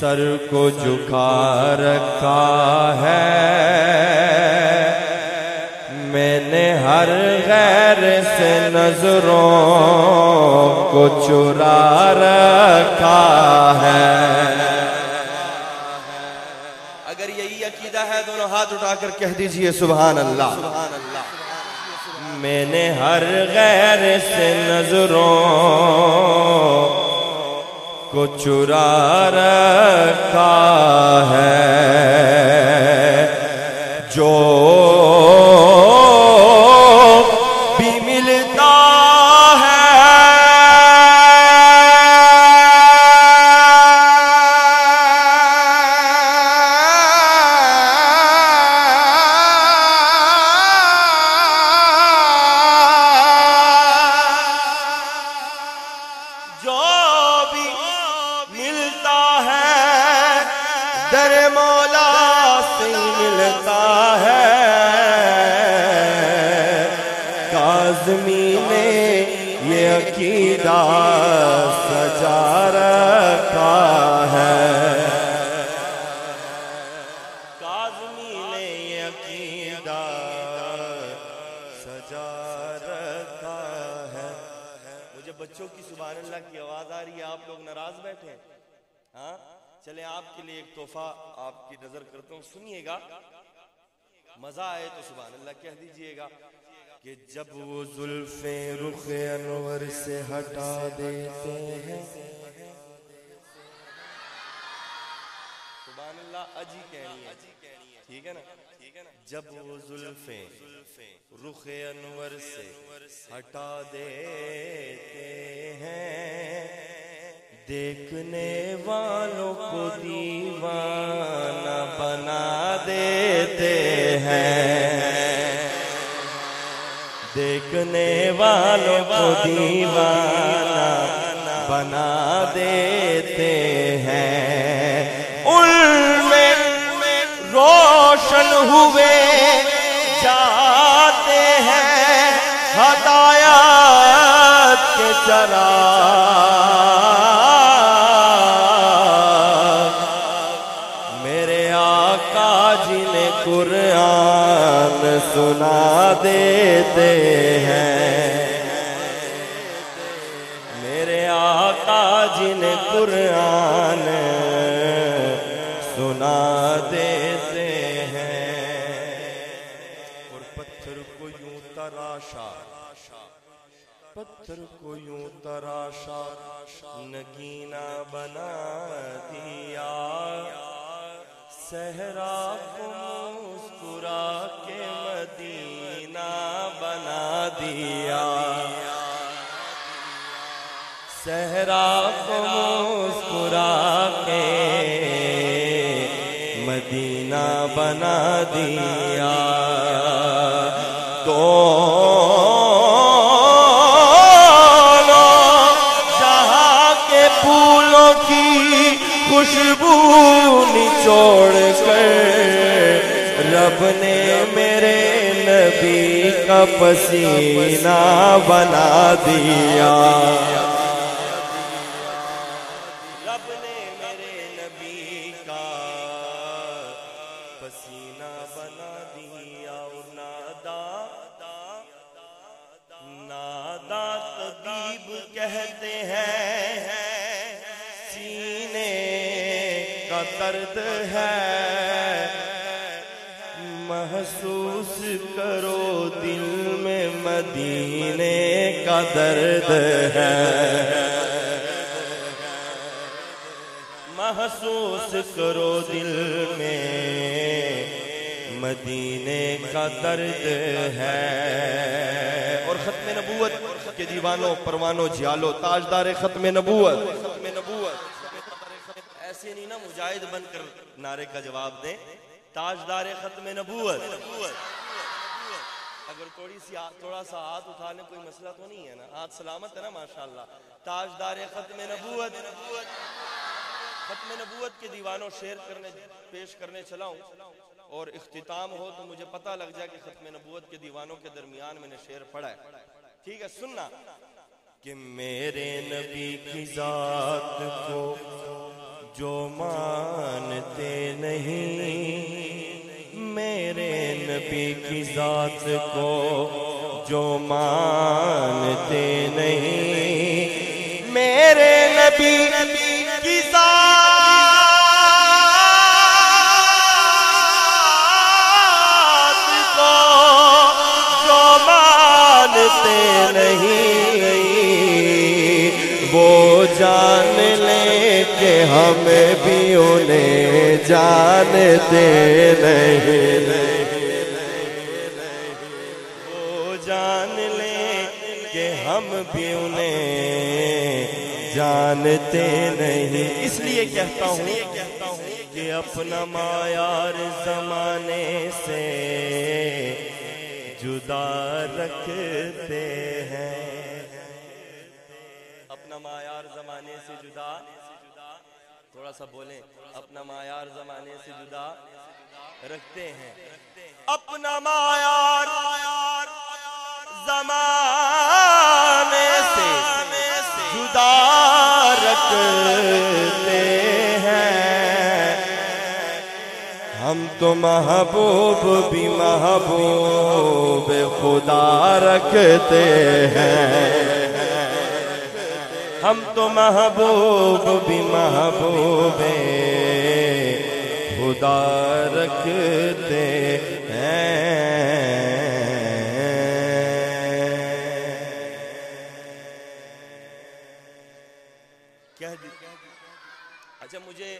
سر کو جھکا رکھا ہے، میں نے ہر غیر سے نظروں کو چرا رکھا ہے۔ اگر یہی عقیدہ ہے دونوں ہاتھ اٹھا کر کہہ دیجئے سبحان اللہ۔ میں نے ہر غیر سے نظروں کو چرا رکھا ہے، جو بھی ملتا در مولا سے ملتا ہے۔ کاظمی نے یہ عقیدہ سجا رکھا ہے، کاظمی نے یہ عقیدہ سجا رکھا ہے۔ مجھے بچوں کی سبحان اللہ کی آواز آ رہی ہے، آپ لوگ ناراض بیٹھے ہیں؟ ہاں چلیں آپ کے لیے ایک تحفہ آپ کی نظر کرتا ہوں، سنیے گا، مزہ آئے تو سبحان اللہ کہہ دیجئے گا کہ جب وہ زلفیں رخ انور سے ہٹا دیتے ہیں، سبحان اللہ اجی کہنی ہے، ٹھیک ہے نا؟ جب وہ زلفیں رخ انور سے ہٹا دیتے ہیں، دیکھنے والوں کو دیوانہ بنا دیتے ہیں، دیکھنے والوں کو دیوانہ بنا دیتے ہیں، ان میں روشن ہوئے جاتے ہیں ہدایت کے چراغ، میرے آقا جنہیں قرآن سنا دیتے ہیں، میرے آقا جنہیں قرآن سنا دیتے ہیں، اور پتھر کو یوں تراشا، پتھر کو یوں تراشا نگینہ بنا دیا، صحرا کو مسکرا کے مدینہ بنا دیا، صحرا کو مسکرا کے مدینہ بنا دیا، خوشبو نچوڑ کر رب نے میرے نبی کا پسینہ بنا دیا، رب نے میرے نبی کا پسینہ بنا دیا، اور نادا طبیب کہتے ہیں درد ہے، محسوس کرو دل میں مدینے کا درد ہے، محسوس کرو دل میں مدینے کا درد ہے، اور ختم نبوت کے دیوانوں پروانوں جھیالو، تاجدار ختم نبوت، ایسے نہیں نا مجاہد بن کر نعرے کا جواب دیں، تاجدار ختم نبوت، اگر تھوڑا سا ہاتھ اٹھا لیں کوئی مسئلہ تو نہیں ہے نا، ہاتھ سلامت ہے نا ماشاءاللہ، تاجدار ختم نبوت، ختم نبوت کے دیوانوں شعر پیش کرنے چلاؤں اور اختتام ہو تو مجھے پتہ لگ جائے کہ ختم نبوت کے دیوانوں کے درمیان میں نے شعر پڑھا ہے، ٹھیک ہے؟ سننا کہ میرے نبی کی ذات کو جو مانتے نہیں میرے نبی کی ذات کو، جو مانتے نہیں میرے نبی کی ذات کو، جو مانتے نہیں وہ جان لیں کہ ہم بھی انہیں جانتے نہیں، وہ جان لیں کہ ہم بھی انہیں جانتے نہیں۔ اس لیے کہتا ہوں کہ اپنا معیار زمانے سے جدا رکھتے ہیں، اپنا معیار زمانے سے جدا، تھوڑا سا بولیں، اپنا معیار زمانے سے جدا رکھتے ہیں، اپنا معیار زمانے سے جدا رکھتے ہیں، ہم تو محبوب بھی محبوب خدا رکھتے ہیں، ہم تو محبوب بھی محبوب خدا رکھتے ہیں۔ اچھا، مجھے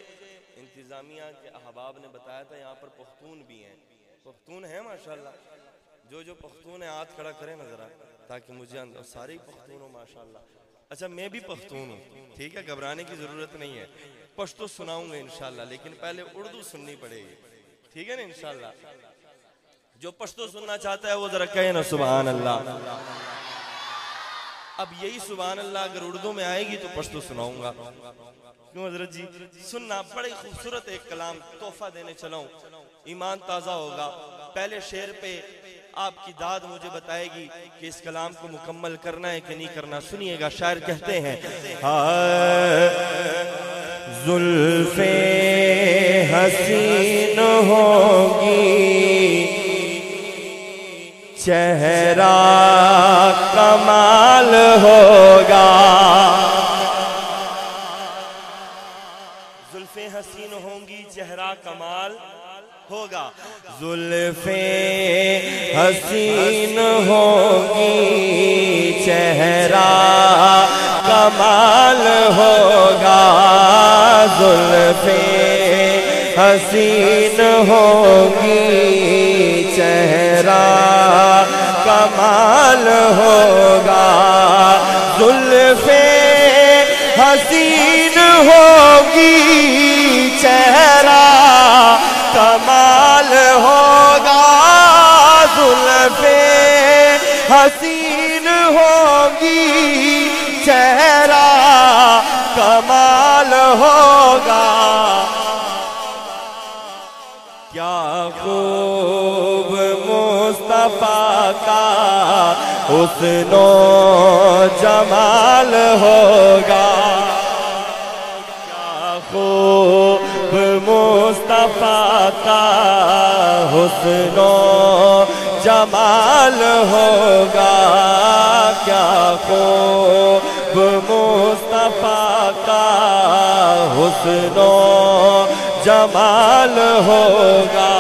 انتظامیہ کے احباب نے بتایا تھا یہاں پر پختون بھی ہیں، پختون ہیں ماشاءاللہ، جو پختون ہیں ہاتھ کھڑا کریں نہ ذرا تاکہ مجھے سارے ہی پختون ہوں ماشاءاللہ۔ اچھا، میں بھی پختون ہوں، ٹھیک ہے، گھبرانے کی ضرورت نہیں ہے، پشتو سناؤں گے انشاءاللہ، لیکن پہلے اردو سننی پڑے گی، ٹھیک ہے نا انشاءاللہ۔ جو پشتو سننا چاہتا ہے وہ ذرا کہے نا سبحان اللہ۔ اب یہی سبحان اللہ اگر اردو میں آئے گی تو پشتو سناؤں گا، کیوں حضرت جی؟ سننا، بڑے خوبصورت ایک کلام تحفہ دینے چلاؤں، ایمان تازہ ہوگا۔ پہلے شعر پہ آپ کی داد مجھے بتائے گی کہ اس کلام کو مکمل کرنا ہے کہ نہیں کرنا۔ سنیے گا، شاعر کہتے ہیں، زلفیں حسین ہوگی، چہرہ کمال ہوگا، زلفیں حسین ہوں گی، چہرہ کمال ہوگا، زلفیں حسین ہوگی، چہرہ کمال ہوگا، زلفیں حسین ہوگی، چہرہ کمال ہوگا، زلفیں حسین ہوگی، چہرہ کمال ہوگا، زلفیں حسین ہوگی، چہرہ کمال ہوگا، کیا خوب مصطفیٰ کا حسن و جمال ہوگا، کیا خوب مصطفیٰ کا حسن و جمال ہوگا، کیا خوب مصطفیٰ کا حسن و جمال ہوگا۔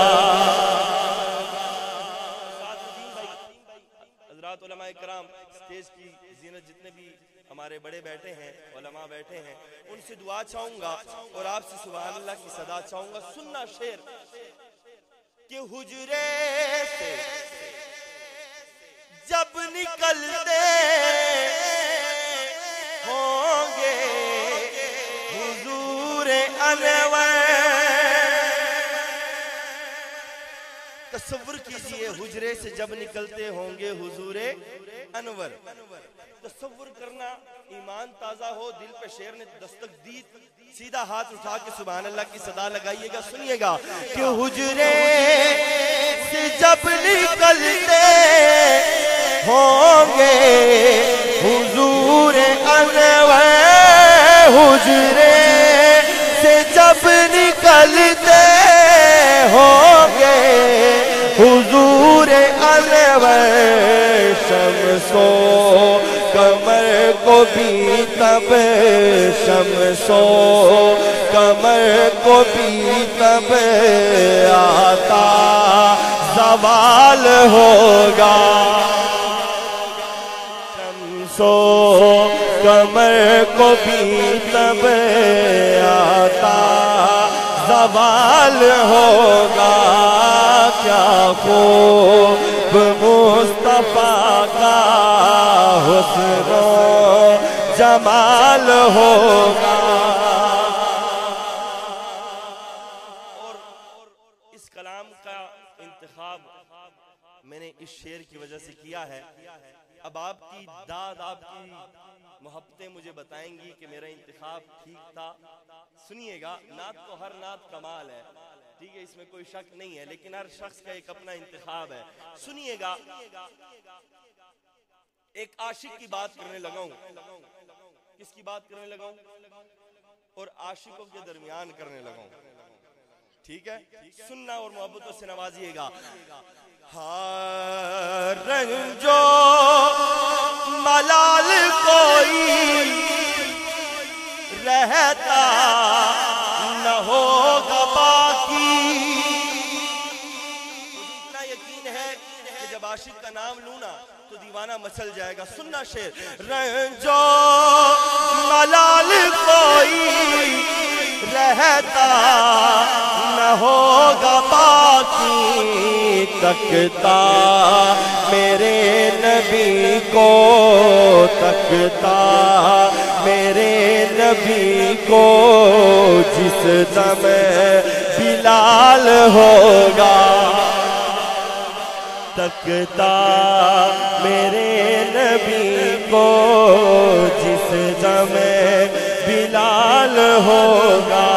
حضرات علماء کرام، اسٹیج کی زینت جتنے بھی ہمارے بڑے بیٹھے ہیں، علماء بیٹھے ہیں، ان سے دعا چاہوں گا اور آپ سے سبحان اللہ کی صدا چاہوں گا۔ سننا شعر کہ حجرے سے جب نکلتے ہوں گے حضور انور، تصور کیجئے حجرے سے جب نکلتے ہوں گے حضور انور، تصور کرنا، ایمان تازہ ہو، دل پہ شعر نے دستک دی، سیدھا ہاتھ اٹھا کے سبحان اللہ کی صدا لگائیے گا، سنیے گا کہ حجرے سے جب نکلتے ہوں گے حضور انور، حجرے سے جب نکلتے ہوں گے حضور انور شمس و قمر کو بھی تب شمس و قمر کو بھی تب آتا زوال ہوگا شمس و قمر کو بھی تب آتا زوال ہوگا کیا خوب مصطفیٰ کا حسن و جمال ہوگا۔ اور اس کلام کا انتخاب میں نے اس شعر کی وجہ سے کیا ہے۔ اب آپ کی داد، آپ کی محبتیں مجھے بتائیں گی کہ میرا انتخاب ٹھیک تھا۔ سنیے گا، نعت تو ہر نعت کمال ہے، ٹھیک ہے، اس میں کوئی شک نہیں ہے، لیکن ہر شخص کا ایک اپنا انتخاب ہے۔ سنیے گا، ایک عاشق کی بات کرنے لگا ہوں۔ کس کی بات کرنے لگا ہوں؟ اور عاشقوں کے درمیان کرنے لگا ہوں، ٹھیک ہے؟ سننا اور محبتوں سے نوازیے گا۔ ہاں رنجو ملال کوئی رہتا نہ ہوگا باقی۔ مجھے اتنا یقین ہے کہ جب عاشق کا نام لوں نا تو دیوانہ مچل جائے گا۔ سننا شعر، رنجو ملال کوئی رہتا نہ ہوگا باقی، تکتا میرے نبی کو، تکتا میرے نبی کو جس دم بلال ہوگا، تکتا میرے نبی کو جس دم بلال ہوگا،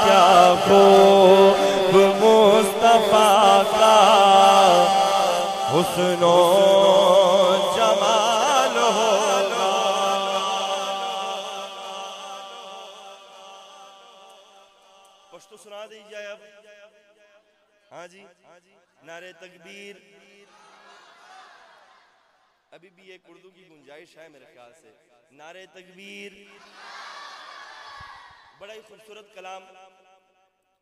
کیا خوب مصطفیٰ کا حسن و جمال ہوگا۔ پشتو سنا دیجئے اب، ہاں جی، نعرہ تکبیر۔ ابھی بھی ایک اردو کی گنجائش ہے میرے خیال سے، نعرہ تکبیر۔ بڑا ہی خوبصورت کلام،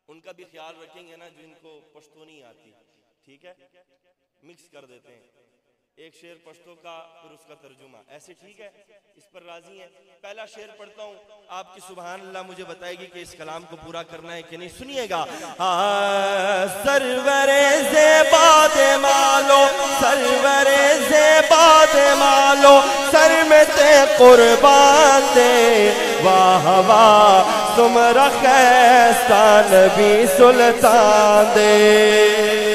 ان کا بھی خیال رکھیں گے نا جن کو پشتو نہیں آتی، ٹھیک ہے، مکس کر دیتے ہیں، ایک شعر پشتو کا پھر اس کا ترجمہ، ایسے ٹھیک ہے؟ اس پر راضی ہیں؟ پہلا شعر پڑھتا ہوں، آپ کی سبحان اللہ مجھے بتائے گی کہ اس کلام کو پورا کرنا ہے کہ نہیں۔ سنیے گا، سرور زیباد مالو، سرور زیباد مالو، سر میں تے قربان دے، واہ واہ تمہارا خیستہ نبی سلطان دے۔